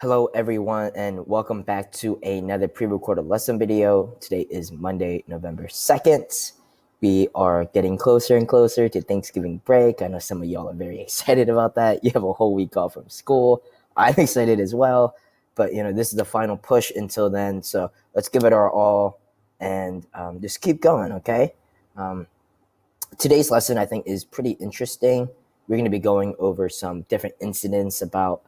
Hello, everyone, and welcome back to another pre-recorded lesson video. Today is Monday, November 2nd. We are getting closer and closer to Thanksgiving break. I know some of y'all are very excited about that. You have a whole week off from school. I'm excited as well, but this is the final push until then. So let's give it our all and just keep going, okay? Today's lesson, I think, is pretty interesting. We're going to be going over some different incidents about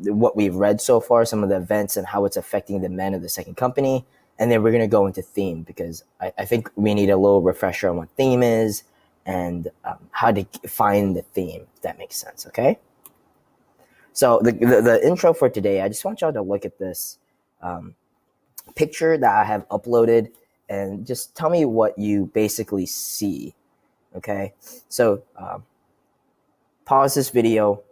what we've read so far, some of the events and how it's affecting the men of the second company. And then we're going to go into theme because I think we need a little refresher on what theme is and how to find the theme, if that makes sense, okay? So the intro for today, I just want y'all to look at this picture that I have uploaded and just tell me what you basically see, okay? So pause this video,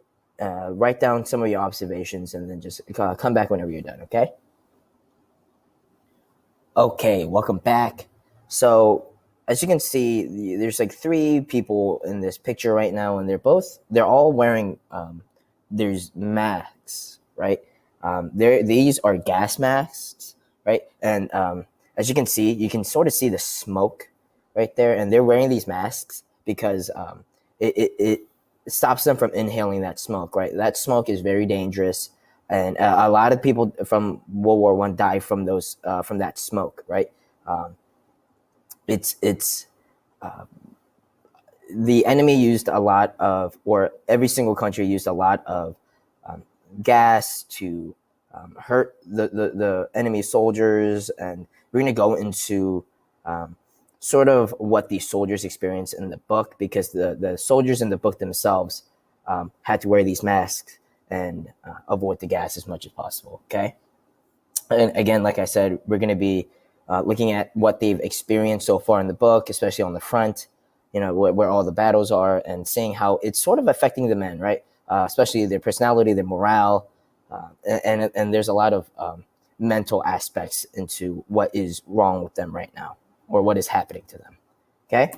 write down some of your observations, and then just come back whenever you're done, okay? Okay, welcome back. So as you can see, there's like three people in this picture right now, and they're all wearing there's masks, right? These are gas masks, right? And as you can sort of see the smoke right there, and they're wearing these masks because it stops them from inhaling that smoke, right? That smoke is very dangerous, and a lot of people from World War I died from those from that smoke, right? It's the enemy used a lot of, or every single country used a lot of gas to hurt the enemy soldiers, and we're going to go into sort of what the soldiers experience in the book, because the soldiers in the book themselves had to wear these masks and avoid the gas as much as possible, okay? And again, like I said, we're going to be looking at what they've experienced so far in the book, especially on the front, where all the battles are, and seeing how it's sort of affecting the men, right? Especially their personality, their morale, and there's a lot of mental aspects into what is wrong with them right now, or what is happening to them, okay?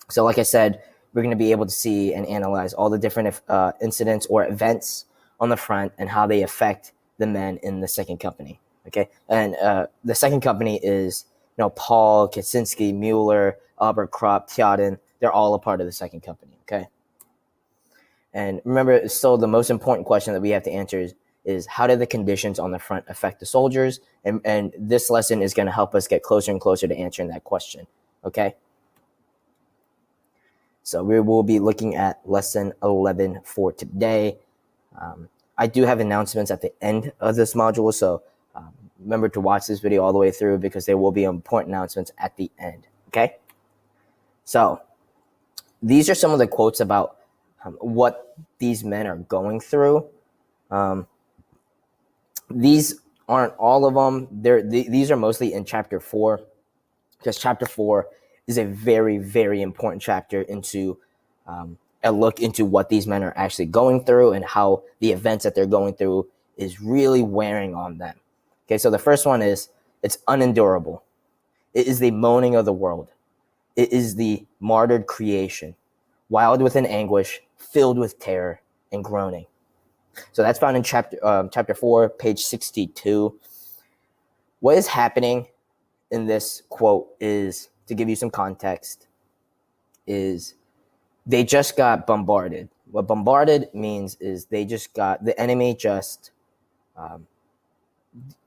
So like I said, we're going to be able to see and analyze all the different incidents or events on the front and how they affect the men in the second company, okay? And the second company is, Paul, Kaczynski, Mueller, Albert Krupp, Theoden. They're all a part of the second company, okay? And remember, still the most important question that we have to answer is how did the conditions on the front affect the soldiers? And this lesson is going to help us get closer and closer to answering that question, okay? So we will be looking at lesson 11 for today. I do have announcements at the end of this module, so remember to watch this video all the way through because there will be important announcements at the end, okay? So these are some of the quotes about what these men are going through. These aren't all of them. These are mostly in chapter 4, because chapter 4 is a very, very important chapter into a look into what these men are actually going through and how the events that they're going through is really wearing on them. Okay, so the first one is, it's unendurable. It is the moaning of the world. It is the martyred creation, wild within anguish, filled with terror and groaning. So that's found in chapter 4, page 62. What is happening in this quote is, to give you some context, is they just got bombarded. What bombarded means is the enemy just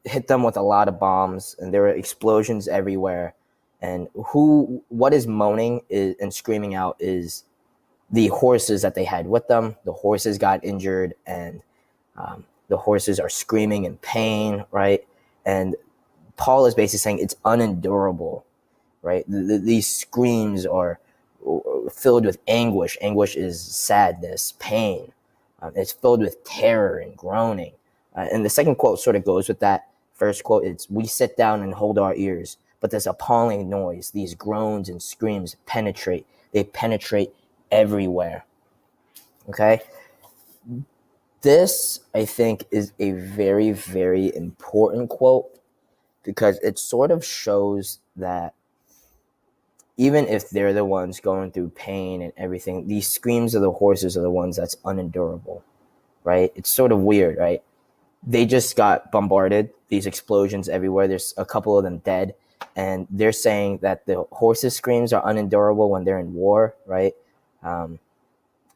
hit them with a lot of bombs, and there were explosions everywhere. And what is moaning and screaming out is the horses that they had with them. The horses got injured, and the horses are screaming in pain, right? And Paul is basically saying it's unendurable, right? These screams are filled with anguish. Anguish is sadness, pain. It's filled with terror and groaning. And the second quote sort of goes with that first quote. It's, we sit down and hold our ears, but this appalling noise, these groans and screams penetrate. They penetrate everywhere. Okay? This, I think, is a very, very important quote, because it sort of shows that even if they're the ones going through pain and everything, these screams of the horses are the ones that's unendurable, right? It's sort of weird, right? they just got bombarded. These explosions everywhere. There's a couple of them dead, and they're saying that the horses' screams are unendurable when they're in war, right? Um,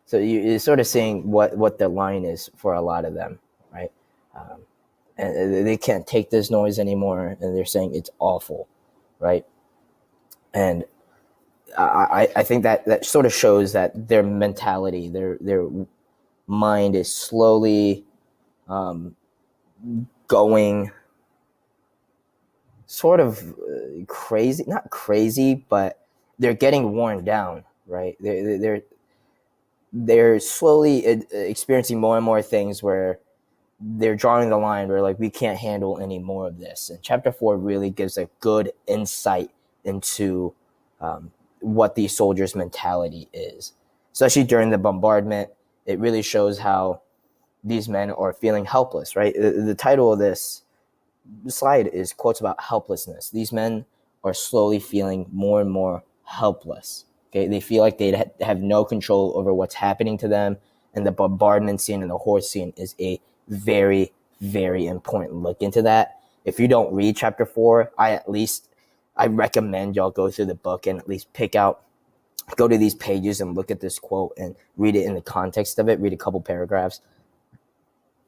so you're sort of seeing what the line is for a lot of them, right? Um, and they can't take this noise anymore, and they're saying it's awful, right? And I think that sort of shows that their mentality, their mind is slowly going sort of crazy, not crazy, but they're getting worn down, right? They're slowly experiencing more and more things where they're drawing the line where like we can't handle any more of this. And chapter 4 really gives a good insight into what these soldiers' mentality is, especially during the bombardment. It really shows how these men are feeling helpless, right? The title of this slide is quotes about helplessness. These men are slowly feeling more and more helpless. Okay, they feel like they have no control over what's happening to them, and the bombardment scene and the horse scene is a very, very important look into that. If you don't read chapter 4, I recommend y'all go through the book and at least go to these pages and look at this quote and read it in the context of it. Read a couple paragraphs,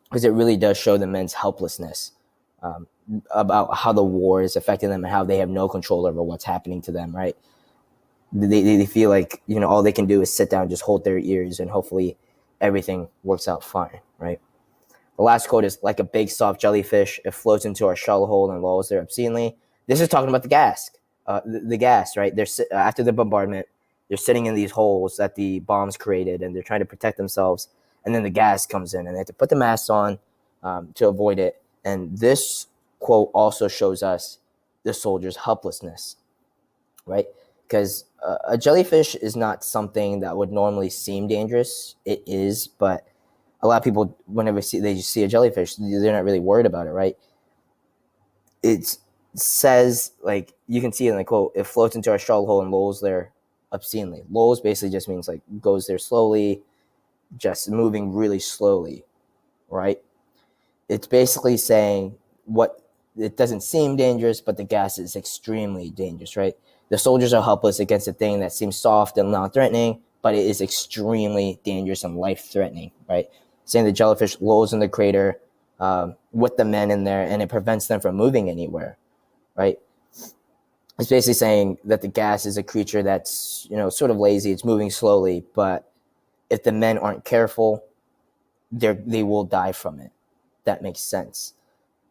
because it really does show the men's helplessness about how the war is affecting them and how they have no control over what's happening to them, right? They feel like, all they can do is sit down, just hold their ears, and hopefully everything works out fine, right? The last quote is, like a big soft jellyfish, it floats into our shell hole and lolls there obscenely. This is talking about the gas. The gas, right? After the bombardment, they're sitting in these holes that the bombs created, and they're trying to protect themselves. And then the gas comes in, and they have to put the masks on to avoid it. And this quote also shows us the soldiers' helplessness, right? Because a jellyfish is not something that would normally seem dangerous. It is, but a lot of people, whenever they see a jellyfish, they're not really worried about it, right? It says, like, you can see in the quote, it floats into our shell hole and lolls there obscenely. Lolls basically just means like goes there slowly, just moving really slowly, right? It's basically saying what it doesn't seem dangerous, but the gas is extremely dangerous, right? The soldiers are helpless against a thing that seems soft and non-threatening, but it is extremely dangerous and life-threatening, right? Saying the jellyfish lolls in the crater with the men in there, and it prevents them from moving anywhere, right? It's basically saying that the gas is a creature that's, sort of lazy. It's moving slowly, but if the men aren't careful, they will die from it. That makes sense.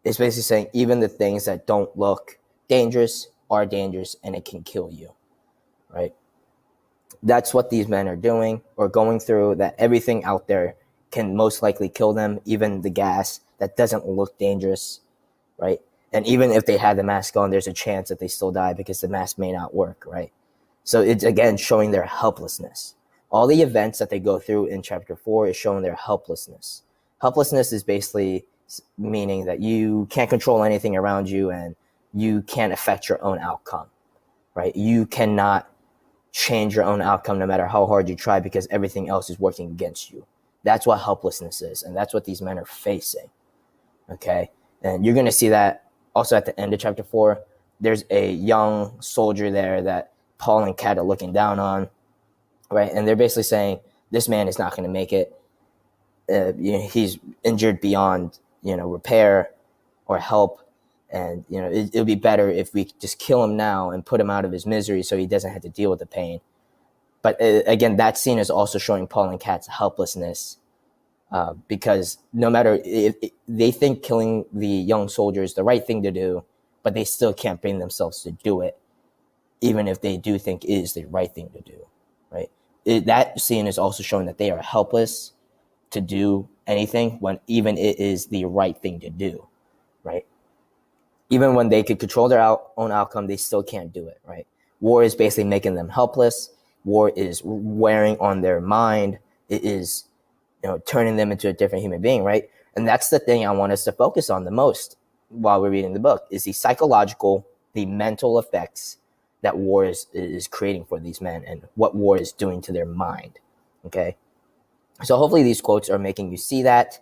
It's basically saying even the things that don't look dangerous are dangerous, and it can kill you, right? That's what these men are doing or going through, that everything out there can most likely kill them, even the gas that doesn't look dangerous, right? And even if they had the mask on, there's a chance that they still die because the mask may not work, right? So it's, again, showing their helplessness. All the events that they go through in chapter 4 is showing their helplessness. Helplessness is basically meaning that you can't control anything around you and you can't affect your own outcome, right? You cannot change your own outcome no matter how hard you try, because everything else is working against you. That's what helplessness is, and that's what these men are facing, okay? And you're going to see that also at the end of chapter 4. There's a young soldier there that Paul and Kat are looking down on, right? And they're basically saying, this man is not going to make it. He's injured beyond, repair or help. And, it would be better if we just kill him now and put him out of his misery so he doesn't have to deal with the pain. But again, that scene is also showing Paul and Kat's helplessness, because no matter if they think killing the young soldier is the right thing to do, but they still can't bring themselves to do it, even if they do think it is the right thing to do, right? That scene is also showing that they are helpless to do anything when even it is the right thing to do, right? Even when they could control their own outcome, they still can't do it, right? War is basically making them helpless. War is wearing on their mind. It is, turning them into a different human being, right? And that's the thing I want us to focus on the most while we're reading the book, is the mental effects that war is creating for these men and what war is doing to their mind, okay? So hopefully these quotes are making you see that.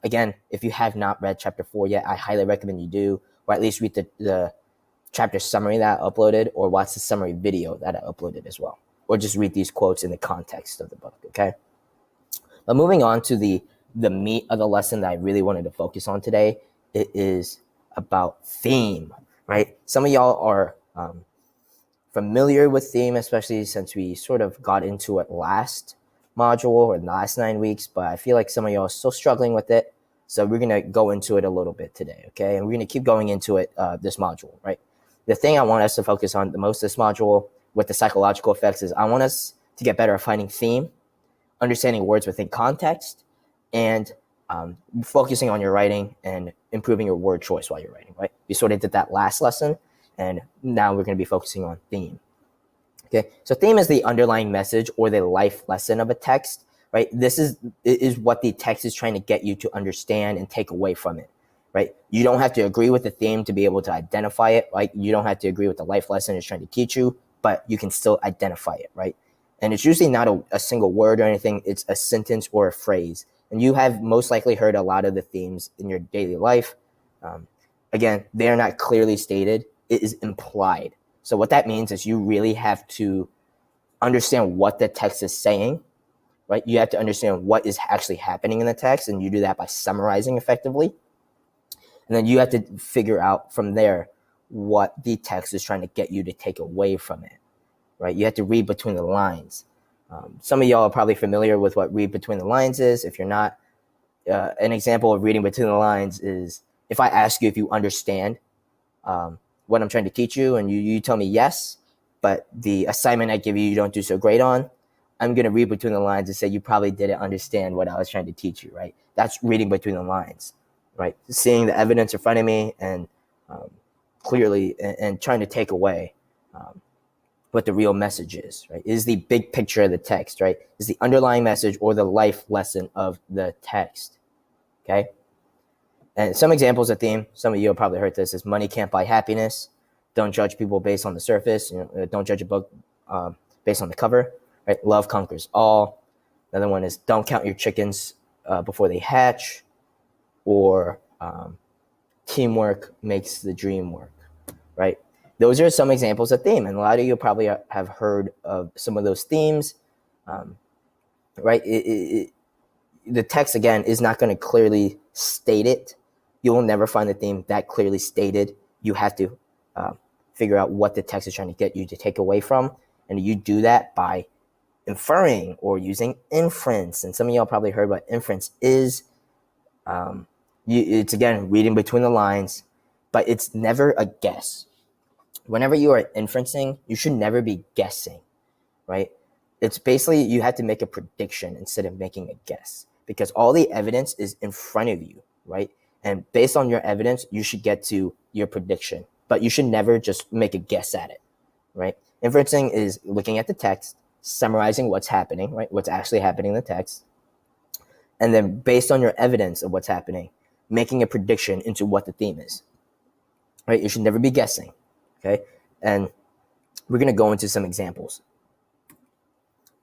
Again, if you have not read chapter 4 yet, I highly recommend you do, or at least read the chapter summary that I uploaded, or watch the summary video that I uploaded as well, or just read these quotes in the context of the book, okay? But moving on to the meat of the lesson that I really wanted to focus on today, it is about theme, right? Some of y'all are familiar with theme, especially since we sort of got into it last module or the last 9 weeks, but I feel like some of y'all are still struggling with it. So we're going to go into it a little bit today, okay? And we're going to keep going into it this module, right? The thing I want us to focus on the most this module with the psychological effects is I want us to get better at finding theme, understanding words within context, and focusing on your writing and improving your word choice while you're writing, right? We sort of did that last lesson, and now we're going to be focusing on theme. Okay, so theme is the underlying message or the life lesson of a text, right? This is what the text is trying to get you to understand and take away from it, right? You don't have to agree with the theme to be able to identify it, right? You don't have to agree with the life lesson it's trying to teach you, but you can still identify it, right? And it's usually not a single word or anything. It's a sentence or a phrase. And you have most likely heard a lot of the themes in your daily life. Again, they are not clearly stated. It is implied. So what that means is you really have to understand what the text is saying, right? You have to understand what is actually happening in the text, and you do that by summarizing effectively. And then you have to figure out from there what the text is trying to get you to take away from it, right? You have to read between the lines. Some of y'all are probably familiar with what read between the lines is. If you're not, an example of reading between the lines is if I ask you if you understand what I'm trying to teach you, and you tell me yes, but the assignment I give you don't do so great on, I'm going to read between the lines and say you probably didn't understand what I was trying to teach you, right? That's reading between the lines, right? Seeing the evidence in front of me and clearly and trying to take away what the real message is, right? Is the big picture of the text, right? Is the underlying message or the life lesson of the text, okay? And some examples of theme, some of you have probably heard this, is money can't buy happiness. Don't judge people based on the surface. Don't judge a book based on the cover, right? Love conquers all. Another one is don't count your chickens before they hatch, or teamwork makes the dream work, right? Those are some examples of theme, and a lot of you probably have heard of some of those themes, right? The text, again, is not going to clearly state it. You will never find the theme that clearly stated. You have to figure out what the text is trying to get you to take away from, and you do that by inferring or using inference. And some of y'all probably heard what inference is. It's, again, reading between the lines, but it's never a guess. Whenever you are inferencing, you should never be guessing, right? It's basically you have to make a prediction instead of making a guess, because all the evidence is in front of you, right? And based on your evidence, you should get to your prediction, but you should never just make a guess at it, right? Inferencing is looking at the text, summarizing what's happening, right? What's actually happening in the text. And then based on your evidence of what's happening, making a prediction into what the theme is, right? You should never be guessing, okay? And we're going to go into some examples,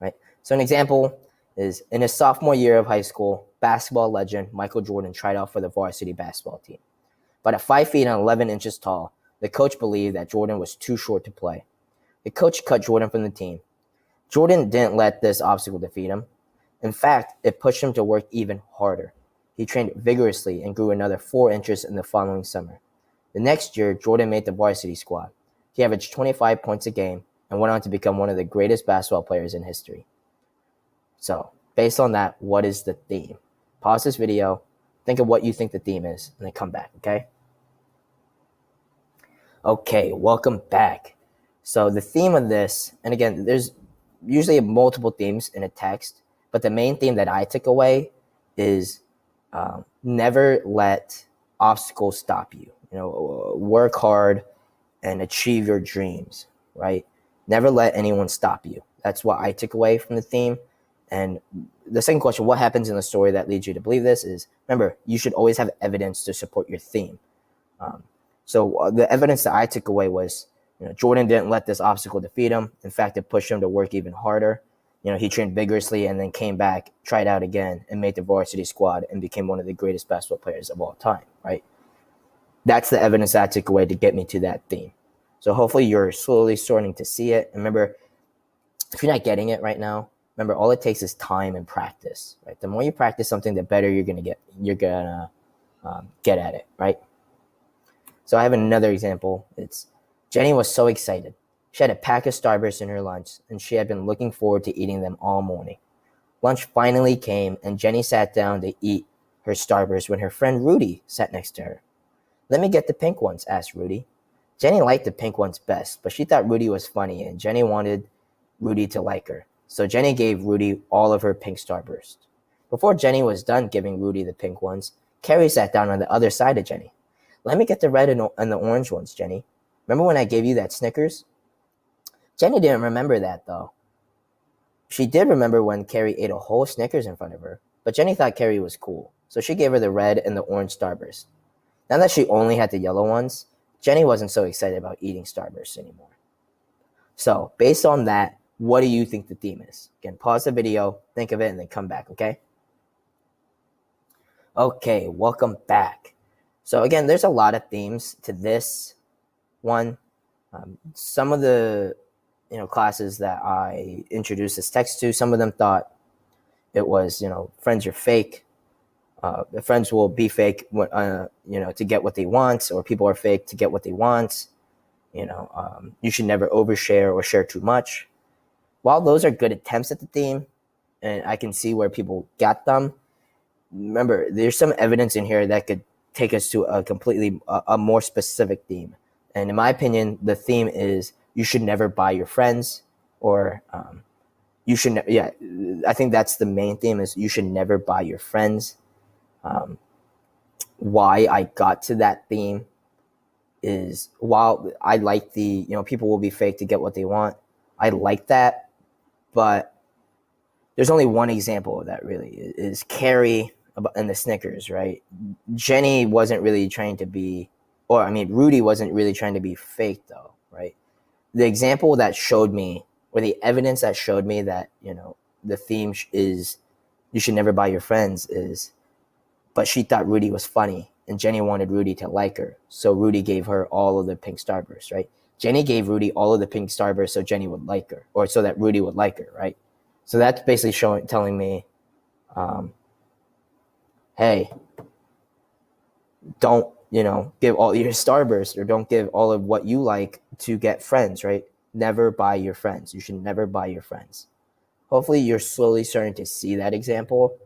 right? So an example is in his sophomore year of high school, basketball legend Michael Jordan tried out for the varsity basketball team. But at 5 feet and 11 inches tall, the coach believed that Jordan was too short to play. The coach cut Jordan from the team. Jordan didn't let this obstacle defeat him. In fact, it pushed him to work even harder. He trained vigorously and grew another 4 inches in the following summer. The next year, Jordan made the varsity squad. He averaged 25 points a game and went on to become one of the greatest basketball players in history. So, based on that, what is the theme? Pause this video, think of what you think the theme is, and then come back, okay? Okay, welcome back. So the theme of this, and again, there's usually multiple themes in a text, but the main theme that I took away is never let obstacles stop you. Work hard and achieve your dreams, right? Never let anyone stop you. That's what I took away from the theme. And the second question, what happens in the story that leads you to believe this, is, remember, you should always have evidence to support your theme. So the evidence that I took away was, Jordan didn't let this obstacle defeat him. In fact, it pushed him to work even harder. he trained vigorously and then came back, tried out again, and made the varsity squad and became one of the greatest basketball players of all time, right? That's the evidence that I took away to get me to that theme. So hopefully you're slowly starting to see it. And remember, if you're not getting it right now, remember all it takes is time and practice, right? The more you practice something, the better you're gonna get. You're gonna get at it, right? So I have another example. It's Jenny was so excited. She had a pack of Starbursts in her lunch, and she had been looking forward to eating them all morning. Lunch finally came, and Jenny sat down to eat her Starburst when her friend Rudy sat next to her. "Let me get the pink ones," asked Rudy. Jenny liked the pink ones best, but she thought Rudy was funny, and Jenny wanted Rudy to like her. So Jenny gave Rudy all of her pink Starbursts. Before Jenny was done giving Rudy the pink ones, Carrie sat down on the other side of Jenny. "Let me get the red and the orange ones, Jenny. Remember when I gave you that Snickers?" Jenny didn't remember that, though. She did remember when Carrie ate a whole Snickers in front of her, but Jenny thought Carrie was cool, so she gave her the red and the orange Starburst. Now that she only had the yellow ones, Jenny wasn't so excited about eating Starbursts anymore. So, based on that, what do you think the theme is? Again, pause the video, think of it, and then come back, okay? Okay, welcome back. So again, there's a lot of themes to this one. Some of the classes that I introduced this text to, some of them thought it was, friends are fake. Friends will be fake, to get what they want, or people are fake to get what they want. You should never overshare or share too much. While those are good attempts at the theme, and I can see where people got them, remember, there's some evidence in here that could take us to a completely a more specific theme. And in my opinion, the theme is you should never buy your friends, or you should I think that's the main theme, is you should never buy your friends. Why I got to that theme is, while I like the people will be fake to get what they want, I like that, but there's only one example of that, really, is Carrie and the Snickers, right? Jenny wasn't really trying to be, Rudy wasn't really trying to be fake, though, right? The example that showed me, or the evidence that showed me that, the theme is you should never buy your friends, is, but she thought Rudy was funny, and Jenny wanted Rudy to like her, so Rudy gave her all of the pink Starbursts, right? Jenny gave Rudy all of the pink Starbursts so Jenny would like her, or so that Rudy would like her, right? So that's basically telling me, hey, don't, give all your Starburst, or don't give all of what you like to get friends, right? Never buy your friends. You should never buy your friends. Hopefully you're slowly starting to see that example.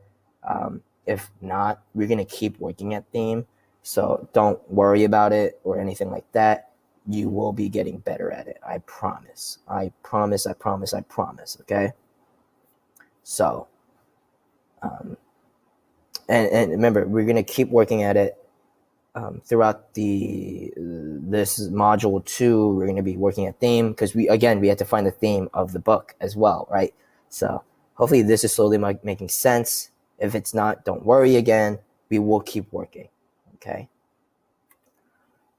If not, we're going to keep working at theme. So don't worry about it or anything like that. You will be getting better at it. I promise. I promise. I promise. I promise. Okay? So, and remember, we're going to keep working at it throughout this module 2. We're going to be working at theme, because we have to find the theme of the book as well, right? So hopefully this is slowly making sense. If it's not, don't worry again. We will keep working, okay?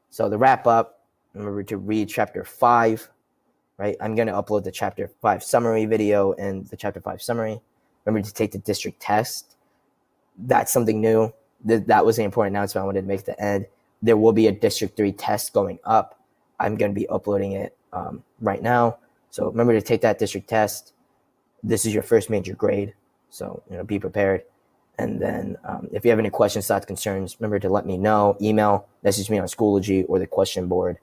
So to wrap up, remember to read chapter 5, right? I'm going to upload the chapter 5 summary video and the chapter 5 summary. Remember to take the district test. That's something new. That was an important announcement I wanted to make at the end. There will be a District 3 test going up. I'm going to be uploading it right now. So remember to take that district test. This is your first major grade, so be prepared. And then if you have any questions, thoughts, concerns, remember to let me know. Email, message me on Schoology or the question board.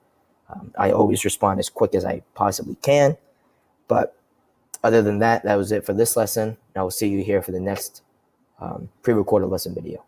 I always respond as quick as I possibly can. But other than that, that was it for this lesson. I will see you here for the next pre-recorded lesson video.